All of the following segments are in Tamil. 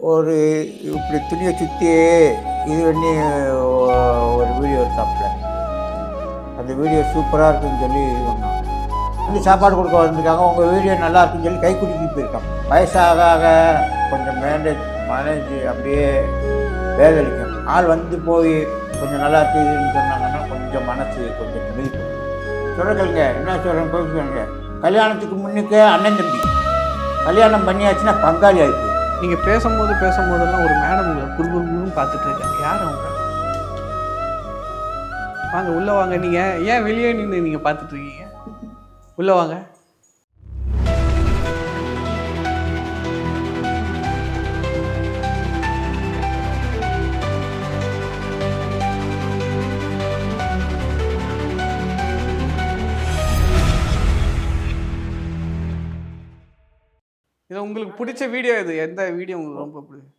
ஒரு இப்படி துணியை சுற்றி இது பண்ணி ஒரு வீடியோ எடுத்தாப்புல. அந்த வீடியோ சூப்பராக இருக்குன்னு சொல்லி இது பண்ணாங்க. வந்து சாப்பாடு கொடுக்க வந்திருக்காங்க, உங்கள் வீடியோ நல்லா இருக்குன்னு சொல்லி கை குலுக்கிட்டு போயிருக்காங்க. வயசாக ஆக கொஞ்சம் மனசு அப்படியே வேதளிக்கும். ஆள் வந்து போய் கொஞ்சம் நல்லா இருக்குதுன்னு சொன்னாங்கன்னா கொஞ்சம் மனசு கொஞ்சம் நிமிதிக்கும். சொல்லுங்க, என்ன சொல்கிறேன் போய்க்கோங்க. கல்யாணத்துக்கு முன்னுக்கு அண்ணன் தம்பி, கல்யாணம் பண்ணியாச்சுன்னா பங்காளி ஆகிடுச்சு. நீங்கள் பேசும்போதெல்லாம் ஒரு மேடம் உங்களை குறுகுறுன்னு பார்த்துட்டு இருக்காங்க. யார் அவங்க? வாங்க உள்ளே வாங்க. நீங்கள் ஏன் வெளியே நின்று நீங்கள் பார்த்துட்டு இருக்கீங்க? உள்ளே வாங்க. இது உங்களுக்கு பிடிச்ச வீடியோ எது? எந்த வீடியோ உங்களுக்கு ரொம்ப பிடிக்கும்?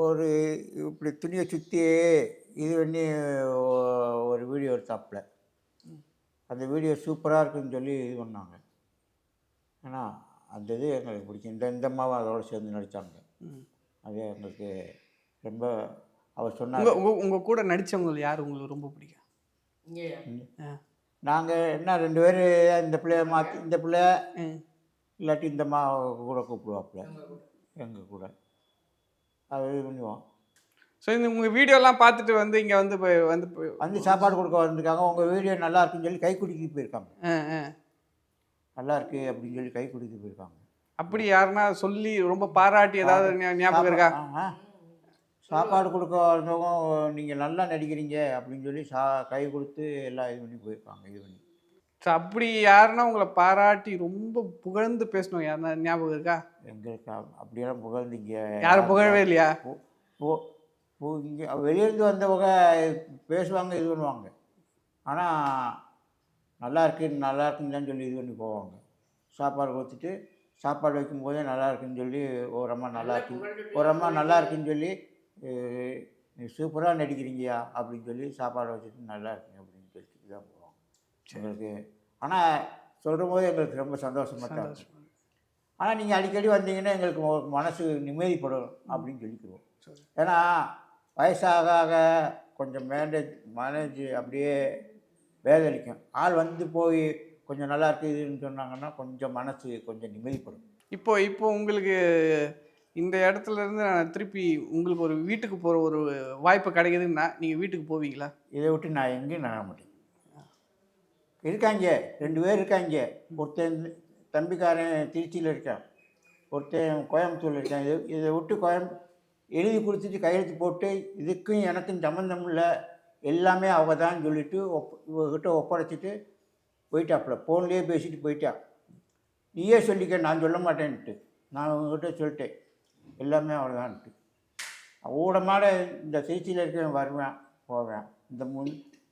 ஒரு இப்படி துணியை சுற்றி இது பண்ணி ஒரு வீடியோ எடுத்தாப்புல. அந்த வீடியோ சூப்பராக இருக்குன்னு சொல்லி இது பண்ணாங்க. ஏன்னா அந்த இது எங்களுக்கு பிடிக்கும். இந்த அம்மாவும் அதோடு சேர்ந்து நடித்தாங்க. அது எங்களுக்கு ரொம்ப அவர் சொன்னாங்க. உங்கள் கூட நடித்தவங்க யார் உங்களுக்கு ரொம்ப பிடிக்கும்? நாங்கள் என்ன 2 பேர் இந்த பிள்ளைய மாற்றி இந்த பிள்ளை இல்லாட்டி இந்த அம்மா கூட கூப்பிடுவாப்புல எங்கள் கூட. அது இது பண்ணுவோம். ஸோ இந்த உங்கள் வீடியோலாம் பார்த்துட்டு வந்து இங்கே வந்து சாப்பாடு கொடுக்க வந்திருக்காங்க, உங்கள் வீடியோ நல்லா இருக்குன்னு சொல்லி கை குலுக்கிட்டு போயிருக்காங்க. நல்லா இருக்கு அப்படின்னு சொல்லி கை குலுக்கிட்டு போயிருக்காங்க. அப்படி யாருன்னா சொல்லி ரொம்ப பாராட்டி ஏதாவது ஞாபகம் இருக்கா? சாப்பாடு கொடுக்க வந்தவங்க நீங்கள் நல்லா நடிக்கிறீங்க அப்படின்னு சொல்லி கை கொடுத்து எல்லாம் இது பண்ணி போயிருக்காங்க. இது பண்ணி ஸோ அப்படி யாருன்னா உங்களை பாராட்டி ரொம்ப புகழ்ந்து பேசணும் யாருன்னா ஞாபகம் இருக்கா? எங்களுக்கு அப்படியெல்லாம் புகழ்ந்தீங்க யாரும் புகழவே இல்லையா? இங்கே வெளியிருந்து வந்தவங்க பேசுவாங்க, இது பண்ணுவாங்க. ஆனால் நல்லா இருக்குன்னு சொல்லி இது பண்ணி போவாங்க. சாப்பாடு கொடுத்துட்டு சாப்பாடு வைக்கும்போதே நல்லா இருக்குன்னு சொல்லி ஒரு அம்மா நல்லா இருக்குன்னு சொல்லி சூப்பராக நடிக்கிறீங்கயா அப்படின்னு சொல்லி சாப்பாடு வச்சுட்டு நல்லா இருக்குங்க அப்படின்னு சொல்லிட்டு தான் போவாங்க எங்களுக்கு. ஆனால் சொல்கிற போது எங்களுக்கு ரொம்ப சந்தோஷமாக தான் இருக்கும். ஆனால் நீங்கள் அடிக்கடி வந்தீங்கன்னா எங்களுக்கு மனசு நிம்மதிப்படும் அப்படின்னு சொல்லிக்குவோம். ஏன்னா வயசாக ஆக கொஞ்சம் மனசு அப்படியே வேதளிக்கும். ஆள் வந்து போய் கொஞ்சம் நல்லா இருக்குதுன்னு சொன்னாங்கன்னா கொஞ்சம் மனசு கொஞ்சம் நிம்மதிப்படும். இப்போ உங்களுக்கு இந்த இடத்துல இருந்து நான் திருப்பி உங்களுக்கு ஒரு வீட்டுக்கு போகிற ஒரு வாய்ப்பு கிடைக்குதுன்னா நீங்கள் வீட்டுக்கு போவீங்களா? இதை விட்டு நான் எங்கேயும் நட மாட்டேன். இருக்காங்க 2 பேர் இருக்காங்க. ஒருத்தன் தம்பிக்காரன் திருச்சியில் இருக்கான், ஒருத்தன் கோயம்புத்தூரில் இருக்கான். இதை விட்டு எழுதி கொடுத்துட்டு கையெழுத்து போட்டு இதுக்கும் எனக்கும் சம்மந்தம் இல்லை, எல்லாமே அவ தான் சொல்லிவிட்டு இவகிட்ட ஒப்படைச்சிட்டு போயிட்டாப்புல. ஃபோன்லேயே பேசிட்டு போயிட்டான். நீயே சொல்லிக்க, நான் சொல்ல மாட்டேன்ட்டு. நான் உங்ககிட்ட சொல்லிட்டேன் எல்லாமே அவ்வளோதான்ட்டு. ஊடமாட இந்த திருச்சியில் இருக்க வருவேன் போவேன்.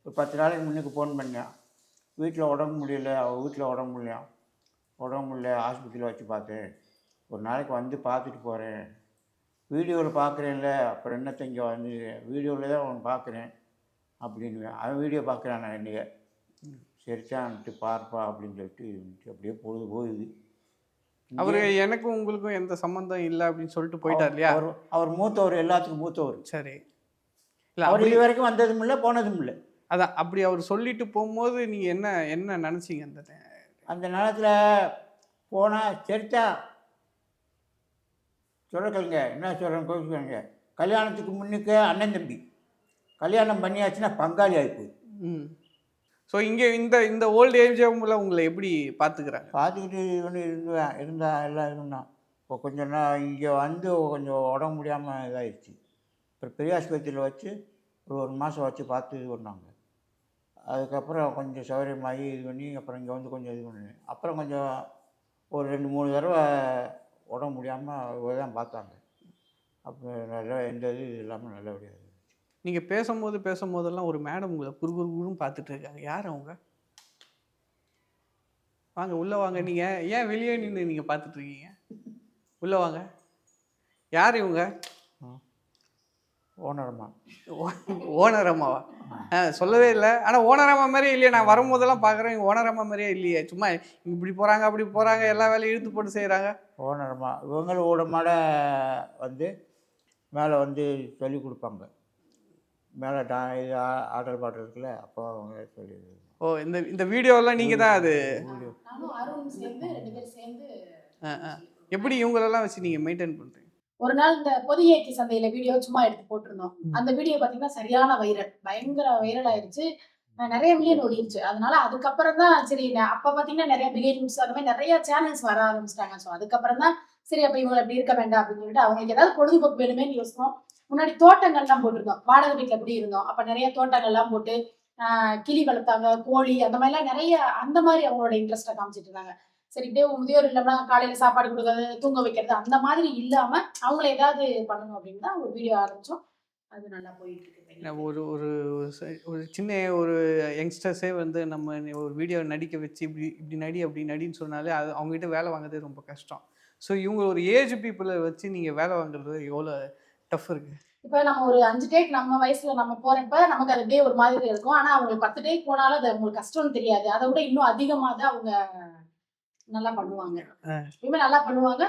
ஒரு 10 நாளைக்கு முன்னுக்கு ஃபோன் பண்ணேன். வீட்டில் உடம்பு முடியல, அவள் வீட்டில் உடம்பு முடியல, ஆஸ்பத்திரியில் வச்சு பார்த்தேன். ஒரு நாளைக்கு வந்து பார்த்துட்டு போகிறேன். வீடியோவில் பார்க்குறேன்ல, அப்புறம் என்னத்தை இங்கே வந்து வீடியோவில் தான் அவன் பார்க்குறேன் அப்படின்னு. அவன் வீடியோ பார்க்குறான், நான் என்னைய சரிச்சான்ட்டு பார்ப்பா அப்படின்னு சொல்லிட்டு அப்படியே பொழுது போகுது. அவர் எனக்கும் உங்களுக்கும் எந்த சம்மந்தம் இல்லை அப்படின்னு சொல்லிட்டு போயிட்டார் இல்லையா? அவர் மூத்தவர், எல்லாத்துக்கும் மூத்தவர். சரி. இல்லை அவர் இது வரைக்கும் வந்ததும் இல்லை போனதும் இல்லை. அதான் அப்படி அவர் சொல்லிட்டு போகும்போது நீங்கள் என்ன நினச்சிங்க? அந்த நேரத்தில் போனால் சரித்தா சொல்லுங்க, என்ன சொல்கிறேன் கோவிச்சுக்கோங்க. கல்யாணத்துக்கு முன்னுக்கு அண்ணன் தம்பி, கல்யாணம் பண்ணியாச்சுன்னா பங்காளி ஆகிப்போகுது. ஸோ இங்கே இந்த ஓல்டு ஏஜ் ஹோமில் உங்களை எப்படி பார்த்துக்கிறாங்க? பார்த்துக்கிட்டு இருந்தா எல்லாம் இருந்தான். இப்போ கொஞ்சம் இங்கே வந்து கொஞ்சம் உடம்பு முடியாமல் இதாகிடுச்சு. அப்புறம் பெரிய ஆஸ்பத்திரியில் வச்சு ஒரு மாதம் வச்சு பார்த்து இது பண்ணாங்க. அதுக்கப்புறம் கொஞ்சம் சௌகரியமாகி இது பண்ணி அப்புறம் இங்கே வந்து கொஞ்சம் இது பண்ணேன். அப்புறம் கொஞ்சம் ஒரு 2-3 தடவை உடம்பு முடியாமல் தான் பார்த்தாங்க. அப்போ நல்லா எந்த இது இல்லாமல் நல்லபடியாக இருந்துச்சு. நீங்கள் பேசும்போதெல்லாம் ஒரு மேடம் உங்களை குறுகுறுன்னு பார்த்துட்டு இருக்காங்க. யார் அவங்க? வாங்க உள்ளே வாங்க. நீங்கள் ஏன் வெளியே நின்று நீங்கள் பார்த்துட்டு இருக்கீங்க? உள்ளே வாங்க. யார் இவங்க? ஓனரம்மா. ஓனரம்மாவா? சொல்லவே இல்லை. ஆனால் ஓனரம்மா மாதிரியே இல்லையே. நான் வரும்போதெல்லாம் பார்க்குறேன், ஓனரம்மா மாதிரியே இல்லையே. சும்மா இப்படி போகிறாங்க அப்படி போகிறாங்க, எல்லா வேலையும் இழுத்து போட்டு செய்கிறாங்க. ஓனரம்மா இவங்களும் ஓடமாட வந்து மேலே வந்து சொல்லி கொடுப்பாங்க. மேலே இது ஆடல் பாடல் இருக்குல்ல, அப்போ அவங்க சொல்லி. ஓ, இந்த இந்த வீடியோலாம் நீங்கள் தான் அது நானும் அருணும் சேர்ந்து 2 பேரும் சேர்ந்து எப்படி இவங்களெல்லாம் வச்சு நீங்கள் மெயின்டைன் பண்ணுறீங்க? ஒரு நாள் இந்த பொது ஏக்கி சந்தையில வீடியோ சும்மா எடுத்து போட்டிருந்தோம். அந்த வீடியோ பாத்தீங்கன்னா சரியான வைரல், பயங்கர வைரல் ஆயிருச்சு. நிறைய மில்லியன் ஓடிடுச்சு. அதனால அதுக்கப்புறம் தான் சரி, அப்ப பாத்தீங்கன்னா நிறைய பிகேட் நியூஸ் அந்த மாதிரி நிறைய சேனல்ஸ் வர ஆரம்பிச்சிட்டாங்க. ஸோ அதுக்கப்புறம் தான் சரி அப்ப இவங்க எப்படி இருக்க வேண்டாம் அப்படின்னு சொல்லிட்டு அவங்களுக்கு ஏதாவது பொழுதுபோக்கு வேணுமே யோசிச்சோம். முன்னாடி தோட்டங்கள்லாம் போட்டிருந்தோம். வாடகை வீட்டுல எப்படி இருந்தோம், அப்ப நிறைய தோட்டங்கள்லாம் போட்டு கிளி வளர்த்தாங்க, கோழி, அந்த மாதிரிலாம் நிறைய அந்த மாதிரி அவங்களோட இன்ட்ரெஸ்ட்டை காமிச்சிட்டு இருந்தாங்க. சரி இப்படியே முதியோர் இல்லம்னா காலையில சாப்பாடு கொடுக்கறது, தூங்க வைக்கிறது, அந்த மாதிரி இல்லாம அவங்கள ஏதாவது பண்ணணும் அப்படின்னு தான் ஒரு வீடியோ ஆரம்பிச்சோம். அது நல்லா போயிட்டு இருக்கு. ஒரு ஒரு ஒரு சின்ன ஒரு யங்ஸ்டர்ஸே வந்து நம்ம ஒரு வீடியோ நடிக்க வச்சு இப்படி இப்படி நடி அப்படி நடின்னு சொன்னாலே அது அவங்ககிட்ட வேலை வாங்குறது ரொம்ப கஷ்டம். ஸோ இவங்க ஒரு ஏஜ் பீப்புளை வச்சு நீங்கள் வேலை வாங்குறது எவ்வளோ டஃப் இருக்கு. இப்போ நம்ம ஒரு 5 டேக் நம்ம வயசுல நம்ம போறப்ப நமக்கு அது அப்படியே ஒரு மாதிரி இருக்கும். ஆனா அவங்களுக்கு 10 டேக் போனாலும் அது அவங்களுக்கு கஷ்டம்னு தெரியாது. அதை விட இன்னும் அதிகமாக தான் அவங்க நல்லா பண்ணுவாங்க. எப்பவுமே நல்லா பண்ணுவாங்க,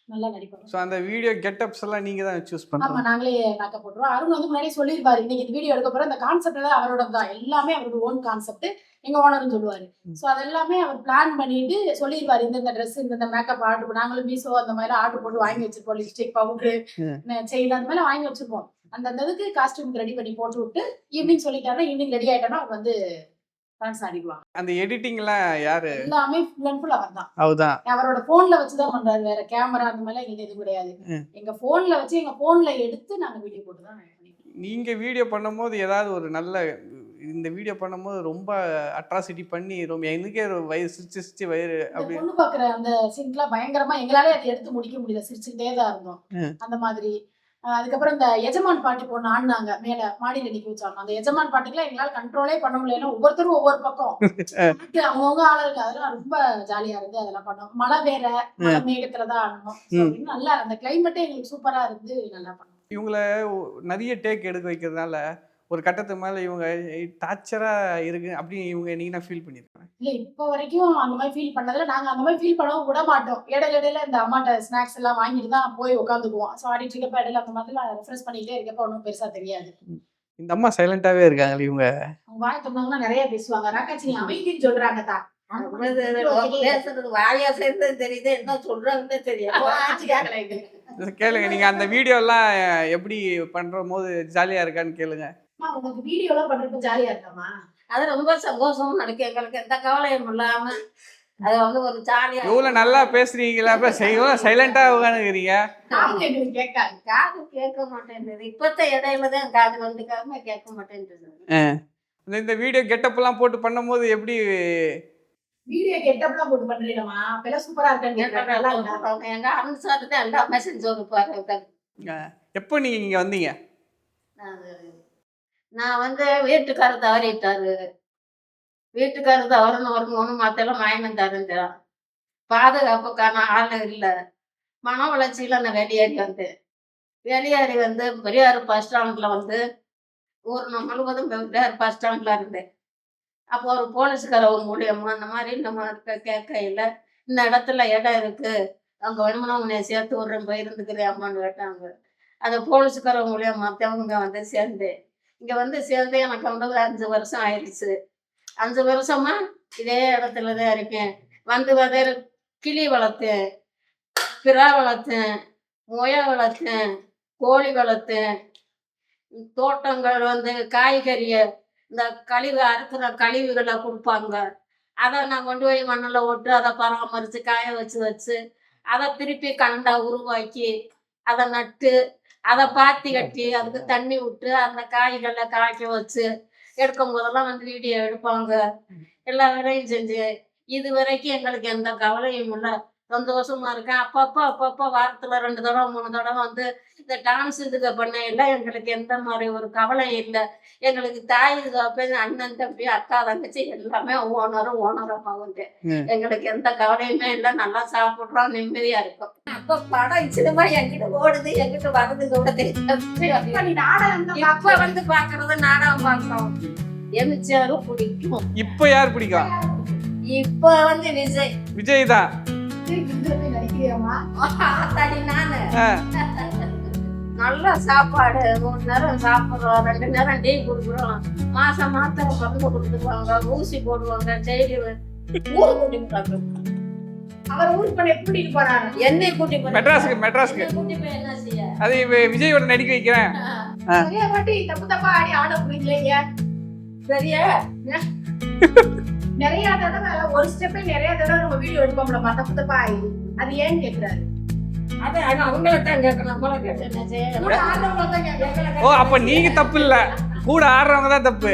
நல்லா நடிப்பாங்க. ஸோ அந்த வீடியோ கெட்டப்ஸ் எல்லாம் நீங்கள் தான் சூஸ் பண்ணுறோம்? ஆமாம், நாங்களே மேக்கப் போட்டுருவோம். அருண் வந்து முன்னாடியே சொல்லியிருப்பாரு, இன்னைக்கு இந்த வீடியோ எடுக்க போகிற இந்த கான்செப்ட் எல்லாம் அவரோட தான், எல்லாமே அவரோட ஓன் கான்செப்ட், எங்கள் ஓனர்னு சொல்லுவார். ஸோ அதெல்லாமே அவர் பிளான் பண்ணிட்டு சொல்லிடுவார், இந்த ட்ரெஸ் இந்த மேக்கப் ஆர்டர் பண்ணி நாங்களும் மீஷோ அந்த மாதிரி ஆர்டர் போட்டு வாங்கி வச்சிருப்போம். லிப்ஸ்டிக், பவுடரு, செயின் அந்த மாதிரி வாங்கி வச்சிருப்போம். அந்த இதுக்கு காஸ்டியூம் ரெடி பண்ணி போட்டு விட்டு ஈவினிங் சொல்லிட்டாருன்னா ஈவினிங் ரெடி ஆகிட்டோன்னா அவர் வந்து டான்ஸ் ஆடிடுவாங்க. அந்த எடிட்டிங்லாம் யாரு? எல்லாமே ஃபுல் அண்ட் ஃபுல் அவர் தான். அவர்தான் அவரோட போன்ல வச்சுதான் பண்றாரு. வேற கேமரா அந்த மாதிரி எங்களுக்கு எதுவும் கிடையாது. எங்க போன்ல வச்சு எங்க போன்ல எடுத்து நாங்க வீடியோ போட்டு தான் பண்ணிக்கிறோம். நீங்க வீடியோ பண்ணும்போது ஏதாவது ஒரு நல்ல இந்த வீடியோ பண்ணும்போது ரொம்ப அட்ராசிட்டி பண்ணி ரொம்ப எனக்கே வயிறு சிரிச்சு வயிறு அப்படி பொண்ணு பாக்குற அந்த சீன்லாம் பயங்கரமா எங்களாலே அதை எடுத்து முடிக்க முடியல, சிரிச்சுட்டே தான் இருந்தோம். அந்த மாதிரி அதுக்கப்புறம் இந்த எஜமான் பாட்டு பொண்ணு ஆடினாங்க, மேல மாடியில நிக்க வச்சாங்க. அந்த எஜமான் பாட்டுக்குலாம் எங்களால கண்ட்ரோலே பண்ண முடியல. ஒவ்வொருத்தரும் ஒவ்வொரு பக்கம் அவங்கவுங்க ஆளுங்க, அதெல்லாம் ரொம்ப ஜாலியா இருந்து அதெல்லாம் பண்ணோம். மழை வேற, மழை மேகத்துலதான் ஆடணும். நல்லா அந்த கிளைமேட்டே எங்களுக்கு சூப்பரா இருந்து நல்லா பண்ணோம். இவங்கள நிறைய டேக் எடுக்க வைக்கிறதுனால ஒரு கட்டத்துக்கு மேல இவங்க டார்ச்சரா இருக்கு அப்படி இவங்க நீங்க ஃபீல் பண்ணிருக்காங்க? இல்ல இப்ப வரைக்கும் அந்த மாதிரி ஃபீல் பண்ணதுல நாங்க அந்த மாதிரி ஃபீல் பண்ணவும் விட மாட்டோம். இடையில இந்த அம்மாட்ட ஸ்நாக்ஸ் எல்லாம் வாங்கிட்டு தான் போய் உட்காந்துக்குவோம். ஸோ ஆடிட்டு இருக்கப்ப இடையில அந்த மாதிரிலாம் ரெஃப்ரெஷ் பண்ணிக்கிட்டே இருக்கப்ப ஒன்றும் பெருசா தெரியாது. இந்த அம்மா சைலண்டாவே இருக்காங்க. இவங்க வாய் திறந்தாங்கன்னா நிறைய பேசுவாங்க. ராக்காச்சி நீ அமைதின்னு சொல்றாங்க தான். பேசுறது வாயா சேர்ந்து தெரியுது, என்ன சொல்றாங்கன்னு தெரியும். கேளுங்க, நீங்க அந்த வீடியோ எல்லாம் எப்படி பண்ற போது ஜாலியா இருக்கான்னு கேளுங்க. உங்களுக்கு வீடியோ எல்லாம் பண்றப்ப ஜாலியா இருக்காமா? அது ரொம்ப சந்தோஷம் நடக்கும். எங்களுக்கு எந்த கவலையும் இல்லாம அது வந்து ஒரு ஜாலியா. இவ்வளவு நல்லா பேசுறீங்களா? சைலண்டா உட்காந்துக்கிறீங்க. கேட்காது, காது கேட்க மாட்டேன்றது. இப்பத்த இடையிலதான் காது வந்துக்காம கேட்க மாட்டேன்றது. இந்த வீடியோ கெட்டப் எல்லாம் போட்டு பண்ணும் போது எப்படி வீடியோ கெட்டப்லாம் போட்டு பண்றீங்களா? அப்பெல்லாம் சூப்பரா இருக்காங்க. எங்க அனுசாரி தான் எல்லாமே செஞ்சு வைப்பாரு. எப்போ நீங்க இங்க வந்தீங்க? நான் வந்து வீட்டுக்காரர் தவறிட்டாரு. வீட்டுக்காரர் தவறணும் மத்தெல்லாம் வாங்கிட்டாருன்னு பாதுகாப்புக்கான ஆள் இல்லை. மன வளர்ச்சியில நான் வெளியேறி வந்தேன். வெளியேறி வந்து பெரியார் பஸ் ஸ்டாண்ட்ல வந்து ஒரு நாள் முழுவதும் பெரியார் பஸ் ஸ்டாண்ட்ல இருந்தேன். அப்போ ஒரு போலீஸ்காரர் மூலியமா அந்த மாதிரி நம்ம கேட்கையில இந்த இடத்துல இடம் இருக்கு, அங்க வேணும்னா உன்னை சேர்த்து விடுறேன், போய் இருந்துக்கிறேன் அம்மான்னு கேட்டாங்க. அந்த போலீஸ்காரர் மூலியமா மற்றவங்க வந்து சேர்ந்தேன். இங்க வந்து சேர்ந்து எனக்கு வந்து 5 வருஷம் ஆயிடுச்சு. 5 வருஷமா இதே இடத்துலதான் இருக்கேன். வந்து வெவ்வேறு கிளி வளர்த்தேன், பிறா வளர்த்தேன், முய வளர்த்தேன், கோழி வளர்த்தேன். தோட்டங்கள் வந்து காய்கறியை இந்த கழிவு அறுக்கிற கழிவுகளை கொடுப்பாங்க. அதை நான் கொண்டு போய் மண்ணில் ஓட்டு அதை பராமரித்து காய வச்சு அதை திருப்பி கண்டா உருவாக்கி அதை நட்டு அதை பாத்தி கட்டி அதுக்கு தண்ணி விட்டு அந்த காய்களை காய்க்க வச்சு எடுக்கும் போதெல்லாம் வந்து வீடியோ எடுப்பாங்க. எல்லா வேலையும் செஞ்சு இது வரைக்கும் எங்களுக்கு எந்த கவலையும் இல்லை, சந்தோஷமா இருக்கேன். அப்பப்போ வாரத்துல 2 தடவை 3 தடவை வந்து இந்த டான்ஸ் இதுக்கு பண்ண இல்லை. எங்களுக்கு எந்த மாதிரி ஒரு கவலை இல்லை. எங்களுக்கு தாய் தகப்பன், அண்ணன் தம்பி, அக்கா தங்கச்சி எல்லாமே ஓனரமாக உண்டு. எங்களுக்கு எந்த கவலையுமே இல்லை. நல்லா சாப்பிட்றோம், நிம்மதியா இருக்கும். அப்ப படம் சினிமா எங்கிட்ட ஓடுது, எங்கிட்ட வர்றது கூட தெரியும். இப்ப வந்து பாக்குறது நாடகம் பார்க்கிறோம். எம்ஜிஆரும் பிடிக்கும். இப்ப யார் பிடிக்கும்? இப்ப வந்து விஜய் தான். நல்ல சாப்பாடு 3 நேரம் சாப்பிட்றோம், 2 நேரம் டீ குடுக்குறோம், மாசம் மாத்திரை மருந்து கொடுத்துருவாங்க, ஊசி போடுவாங்க, டெய்லி ஊருக்கு கூட்டிட்டு அவர் ஊருக்கு பண்ண எப்படி போறாரு? என்னை கூட்டி போய் மெட்ராஸ்க்கு கூட்டி போய் என்ன செய்ய? அது விஜயோட நடிக்க வைக்கிறேன். நிறைய வாட்டி தப்பா ஆடி ஆட புரியலைங்க. சரியா? நிறைய தடவை ஒரு ஸ்டெப்பே நிறைய தடவை நம்ம வீடியோ எடுப்போம்ல தப்பா ஆகி, அது ஏன்னு கேக்குறாரு. அது அவங்கள தான் கேட்கணும், நம்மள கேட்டு என்ன செய்ய? கூட ஆடுறவங்க தான் கேட்கறாங்க. ஓ அப்ப நீங்க தப்பு இல்ல, கூட ஆடுறவங்க தான் தப்பு.